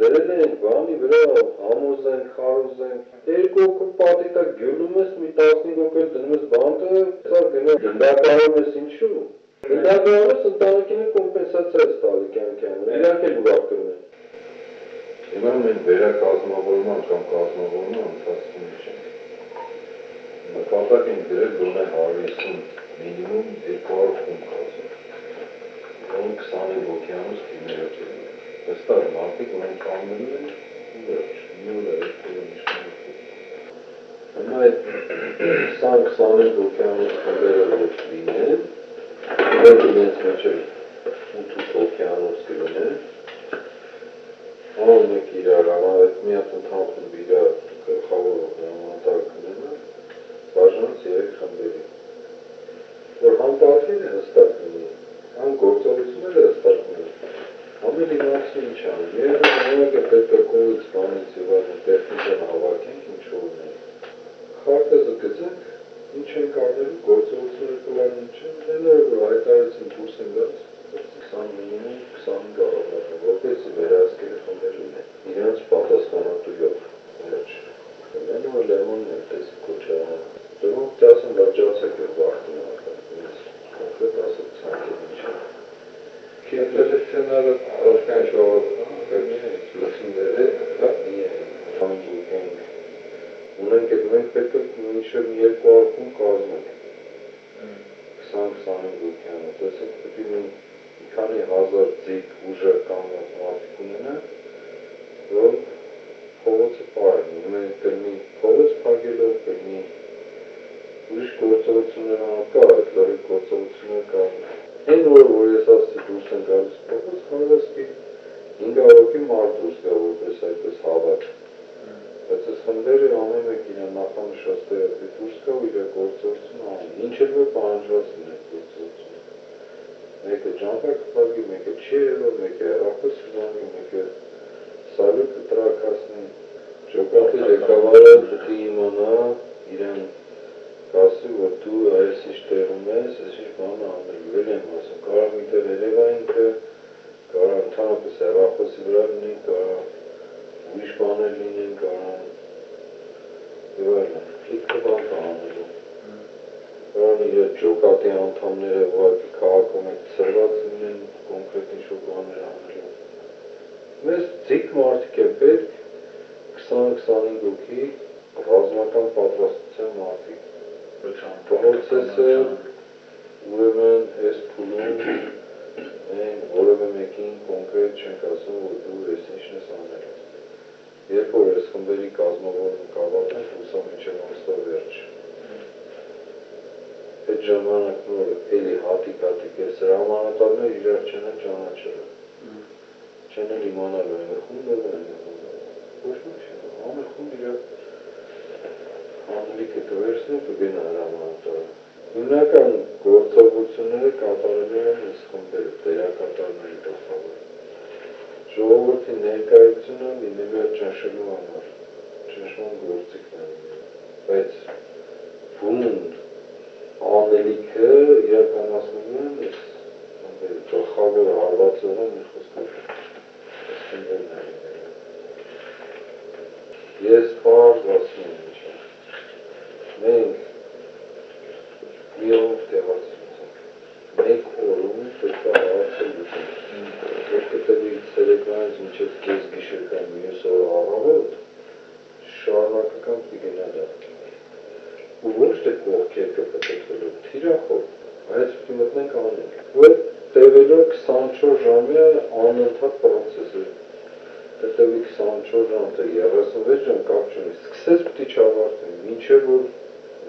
Դրել ենք, բանի վրա համոզ ենք, խարոզ ենք, երկու հոգու պատիտակ գյուլում ես, մի 15 հոգու դնում ես բանտը, սա գնա գնդակարում ես ինչու։ Գնդակարում ես ընտանիքին կոմպենսացիա ես տալի կյանքյան, իրանք էլ ուրախ կրում են։ Հիմա մենք վերակազմավորման կամ կազմավորման ընթացքում չենք։ Նկատակ ենք դրել գոնե 150 մինիմում 200 խումբ կազմել։ 25 օկեանոս թիմերով են։ Վստահ մարդիկ մենք կանգնում են ու վերջ, նույնը երկու նշանակում։ Հիմա այդ 20-25 օկեանոս խմբերը ոչ լինեն, որ իրենց մեջ 8 օկեանոս կլինեն, Ահա մեկ իրար, այդ մի հատ ընդհանքում իրար գլխավոր հրամանատարը կնենը, բաժանց 3 խմբերի, որ համ պատվին է հստակ լինի, համ գործողությունները հստակ լինի, ամեն իմացի ինչ անում, միակ է պետք է կողից բանից և այլն տեխնիկան հավաքենք, ինչ որ ունենք, խարտեզը գծենք, ինչ ենք անելու, գործողությունները կլան ինչ են, դենը որ հայտարեցին դուրս են գած, 20 մինիմում 25 առավոտը, որպեսզի վերահսկելի խմբեր լինեն, իրենց պատասխանատուով, վերջ, մենը որ լեմոնն է, տեսի կոչարանը, դրում տասն լաջացեք էր վախտին ակա, ինձ կոնկրետ ասել ծանքել ինչ է։ Կետել է սցենարը ալքան շողոտ, լսումները, ունենք էդ մենք պետք է մինչև 200 խումբ կազմենք, 20-25 օկեանը, տեսեք պետք է քանի հազար ձիգ ուժը կանգնած մարդիկ ունենա, որ փողոցը պարեն, մենք կլինի փողոց փակելով, կլինի ուրիշ գործողություններ կա, այդ լրիվ գործողություններ կա։ Այն որ ես ասի դուրս են գալիս փողոց, հանրասկի 5 հոգի մարդ դուրս գա, որպես այդպես հավաք։ Բայց այս խմբերը ամեն մեկ իրան նախանշած տեղի դուրս գա ու իր գործողությունը անի, ինչ էլ որ պահանջված լինի այդ գործողությունը։ Մեկը ջամփակ կպագի, մեկը չի երևով, մեկը հեռախոս կզանգի, մեկը սալյուտ կտրակասնի, ջոկատի ղեկավարը պետք է իմանա իրեն կասի, որ դու այս ինչ տեղում ես, այս ինչ բանը անելու, էլ եմ ասում, կարող միտեղ երևա ինքը, կարող ընդհանրապես հեռախոսի վրա լինի, կարող ուրիշ բաներ լինեն, կարող և այլն, քիթքը բան կա անելու, կարող իր ջոկատի անդամները ուղղակի քաղաքում հետ ծրված լինեն կոնկրետ ինչ-որ բաներ անելու։ Մեզ ձիգ մարդիկ է պետք 20-25 հոգի ռազմական պատրաստության մարդիկ։ Պրոցեսը ուրեմն այս փուլում մենք որևէ մեկին կոնկրետ չենք ասում, որ դու ես ինչն ես անել։ Երբ որ այս խմբերի կազմավորումը կավարտենք, հուսամ մինչև ամսվա վերջ։ Այդ ժամանակ նոր էլի հատիկ-հատիկ ես հրամանատարներ իրար չեն ճանաչել։ Չեն էլ իմանալու են խումբը, ոչ մի չէ, ամեն խումբ իրար հանելիք է կվերցնի, կգենա հրամանատարը։ Հիմնական գործողությունները կատարելու են այս խմբերը, դերակատարների գլխավոր։ Ժողովրդի ներկայությունը լինելու է ճնշելու համար, ճնշման գործիքն է, բայց բունդ անելիքը իրականացնում են այս գլխավոր հարվածողը մի խոսքով ես պարզ ասում եմ ինչ է, մենք մի օրով տեղացրուցենք, մեկ օրում պետք է հարցը լուծենք, որ կտևի ցերեկվանից մինչև կես գիշեր կամ մյուս օրը առավոտ, շարունակական կգնա դա։ Ու ոչ թե կողքերքը պետքելով, թիրախով, այս պիտի մտնենք անենք, որ տևելով 24 ժամյա անընդհատ պրոցես է, հետևի 24 ժամ, թե 36 ժամ կապ չունի, սկսես պիտի չավարտվի, մինչև որ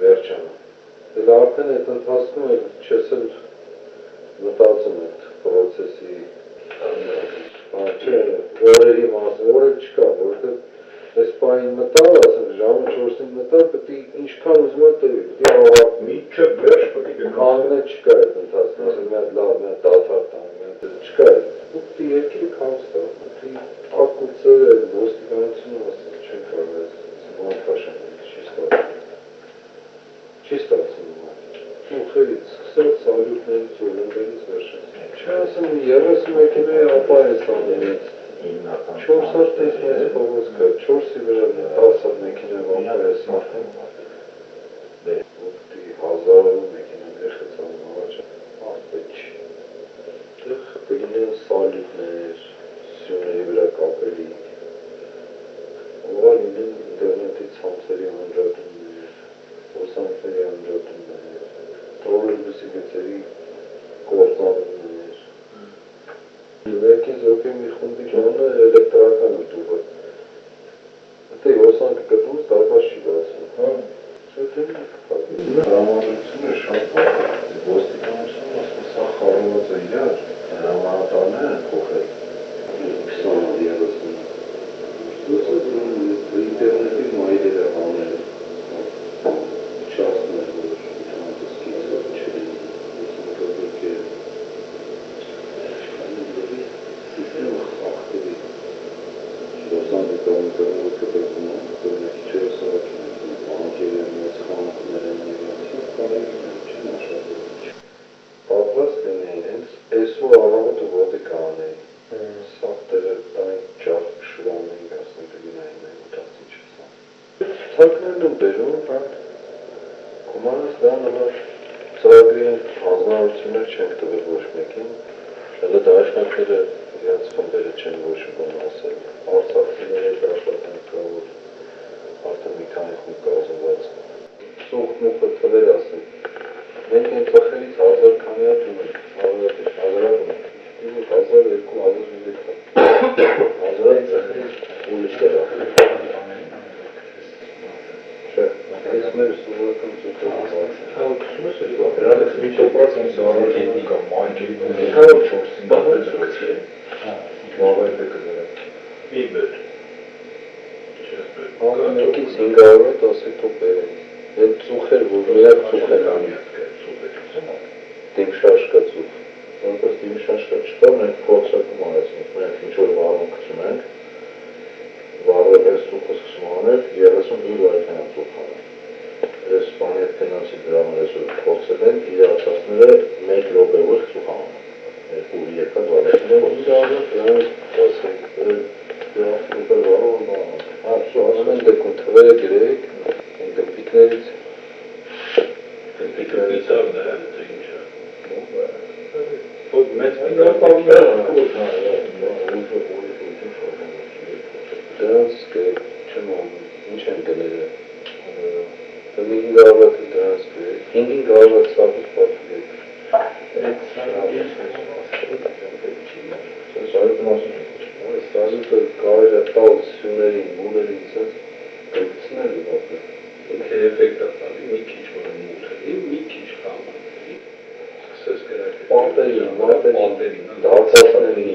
վերջանա։ Դե արդեն այդ ընթացքում չես էլ մտածում այդ պրոցեսի չէ, օրերի մասը, օրեր չկա, որովհետև այս պահին մտավ, ասենք ժամը 4-ին մտավ, պետք է ինչքան ուզում է տևի, պետք է ավարտ միտքը վերջ պետք է կանգնել չկա այդ ընթացքում, ասենք մի հատ լավ, մի հատ դադար տանի, չկա այդ, ու պետք է երկիրը քամս տա, պետք է ակուցը ոստիկանությունը ասենք չեն կարող այս բանտաշան չի ստացվում, ուխերից սկսած սալյուտներից ու լնդերից վերջած։ Չէ ասեմ 30 մեքենայի ապա ես անելից, 4 արտից մեծ փողոց կա, 4-ի վրա 10 մեքենա վամպայ է սարքեն։ Ուտի 1000 մեքենաներ խծանում առաջ, ապեչ։ Դեղ կլինեն սալյուտներ, սյուների վրա կապելի, ովա լինեն ինտերնետի ցանցերի անջատումներ, ոսանքների անջատումներ, տրոլեյբուսի գծերի կործանումներ։ Մեկին զոկի մի խումբի ժամը էլեկտրական ուտուղը։ Դե ոսանքը կտումս դարբաս չի բացում։ Հրամանությունը շատ բաղ է, ոստիկանությունը ասում սա խարոված է իրար, հրամանատարները են փոխել 20-30 ինտերնետի մայրերը անել չասներ, որ ութանատսկիցով չլինի, ուսանքագրկեր սիստեմը խախտելի ոսանքը կամ ինտերնետ կտեքում է, որնակ իչերը սարակին բանկերը մեծ խանութներ են նրանցից կարելի չեն աշխատել։ Պատրաստ լինեին հենց էսու աղաղոտը ոտի կանեին, սաղ տեղը տային ճախ կշուրանեին, ասեն կգինային այն ուտացի չսա։ Ցակներն են բերում, կոմանս դան համար ծաղրի հանձնարարություններ չենք տվել ոչ մեկին, հələ դաշնակները իրենց խմբերը չեն ոչ բան ասել, արցախցիների հետ աշխատանք կա, որ արդեն մի քանի խումբ կազմված սուխմուխը թվեր ասեն, մենք են ծխերից 1000 քանի հատ ունենք, հազարակ ունենք, 1000, 2000, 1000 ծխերից ուրիշ տեղ Չէ, այս մեր սովորական ծուխերից հաղորդում ես էլի բաղ, հրանից միջապրած մի սավարակետի կամ մայնջերի հավ 4-ին դատել ծրեցի մաղայր է կզերը մի բետ մեկից 500 ասի թող բերեն այդ ծուխեր, որ միակ ծուխ են դիմշաշկա ծուխ որպես դիմշաշկա չկա, մենք փորձակում անեցինք, մենք ինչ-որ վարում կծում ենք վարվել ես ծուխը սկսում անել 35 վայրկյան ծուխ անել ես բանի հետ գնացի դրա համար այսօր փորձել են իրացածները 1 րոպեով ծուխ անում երկու եկա վարել ամեն դեպքում թվերը գրեք գպիկներից դրանց չեմ ինչ են գները 500 դրանց 500 սաղուց պատվիրեք սազուտը կարել է տալ սյուներին, մուներին սենց գպցնել ինքը էվեկտ է տալի, մի քիչ որը մուր է, մի քիչ խամ է սկսես գրակ պատերին, դարձածների